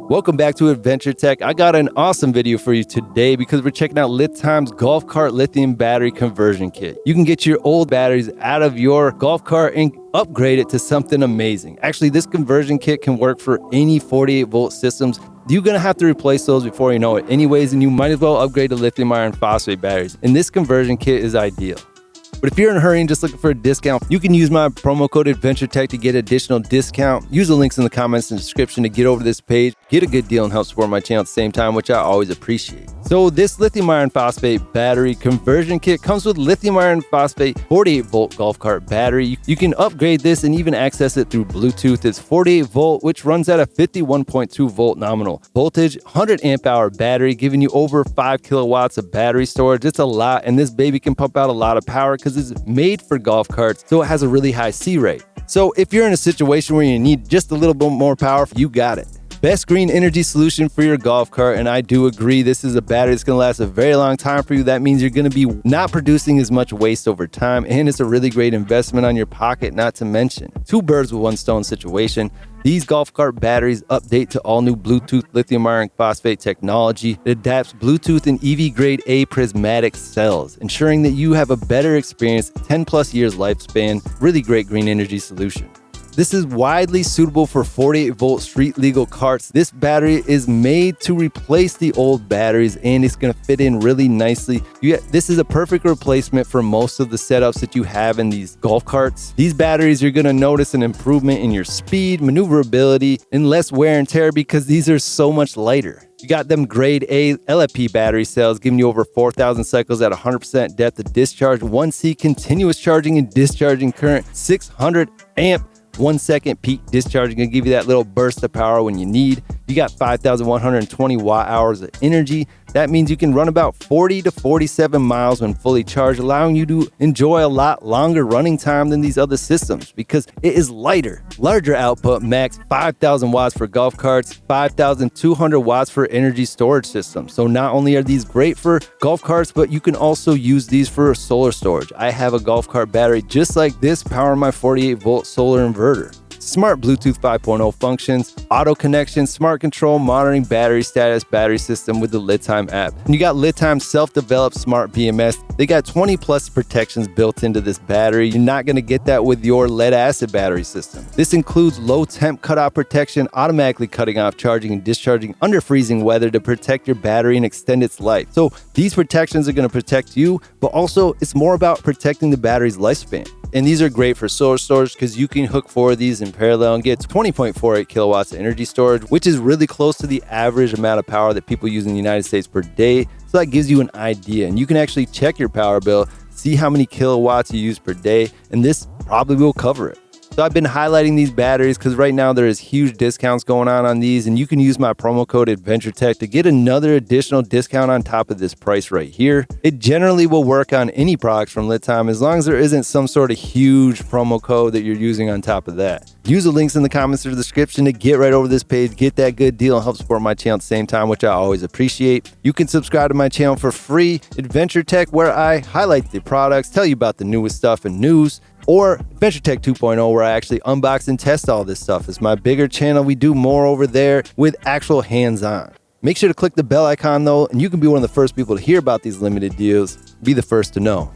Welcome back to Adventure Tech. I got an awesome video for you today because we're checking out LiTime's golf cart lithium battery conversion kit. You can get your old batteries out of your golf cart and upgrade it to something amazing. Actually, this conversion kit can work for any 48-volt systems. You're going to have to replace those before you know it anyways, and you might as well upgrade to lithium iron phosphate batteries. And this conversion kit is ideal. But if you're in a hurry and just looking for a discount, you can use my promo code AdventureTech to get additional discount. Use the links in the comments and description to get over this page, get a good deal, and help support my channel at the same time, which I always appreciate. So this lithium iron phosphate battery conversion kit comes with lithium iron phosphate 48-volt golf cart battery. You can upgrade this and even access it through Bluetooth. It's 48-volt, which runs at a 51.2-volt nominal voltage, 100 amp-hour battery, giving you over 5 kilowatts of battery storage. It's a lot, and this baby can pump out a lot of power because it's made for golf carts, so it has a really high C rate. So if you're in a situation where you need just a little bit more power, you got it. Best green energy solution for your golf cart, and I do agree this is a battery that's going to last a very long time for you. That means you're going to be not producing as much waste over time, and it's a really great investment on your pocket, not to mention. Two birds with one stone situation. These golf cart batteries update to all new Bluetooth lithium iron phosphate technology. It adapts Bluetooth and EV grade A prismatic cells, ensuring that you have a better experience, 10 plus years lifespan. Really great green energy solution. This is widely suitable for 48-volt street legal carts. This battery is made to replace the old batteries, and it's going to fit in really nicely. This is a perfect replacement for most of the setups that you have in these golf carts. These batteries, you're going to notice an improvement in your speed, maneuverability, and less wear and tear because these are so much lighter. You got them grade A LFP battery cells giving you over 4,000 cycles at 100% depth of discharge, 1C continuous charging and discharging current, 600 amp 1 second peak discharging, gonna give you that little burst of power when you need. You got 5,120 watt hours of energy. That means you can run about 40 to 47 miles when fully charged, allowing you to enjoy a lot longer running time than these other systems because it is lighter. Larger output, max 5,000 watts for golf carts, 5,200 watts for energy storage systems. So not only are these great for golf carts, but you can also use these for solar storage. I have a golf cart battery just like this powering my 48-volt solar inverter. Smart Bluetooth 5.0 functions, auto connection, smart control, monitoring battery status, battery system with the LiTime app. And you got LiTime self-developed smart BMS. They got 20 plus protections built into this battery. You're not going to get that with your lead acid battery system. This includes low temp cutoff protection, automatically cutting off charging and discharging under freezing weather to protect your battery and extend its life. So these protections are going to protect you, but also it's more about protecting the battery's lifespan. And these are great for solar storage because you can hook 4 of these in parallel and get 20.48 kilowatts of energy storage, which is really close to the average amount of power that people use in the United States per day. So that gives you an idea. And you can actually check your power bill, see how many kilowatts you use per day, and this probably will cover it. So I've been highlighting these batteries because right now there is huge discounts going on these, and you can use my promo code AdventureTech to get another additional discount on top of this price right here. It generally will work on any products from LiTime as long as there isn't some sort of huge promo code that you're using on top of that. Use the links in the comments or the description to get right over this page, get that good deal, and help support my channel at the same time, which I always appreciate. You can subscribe to my channel for free, Adventure Tech, where I highlight the products, tell you about the newest stuff and news, or Adventure Tech 2.0, where I actually unbox and test all this stuff. It's my bigger channel. We do more over there with actual hands-on. Make sure to click the bell icon though, and you can be one of the first people to hear about these limited deals. Be the first to know.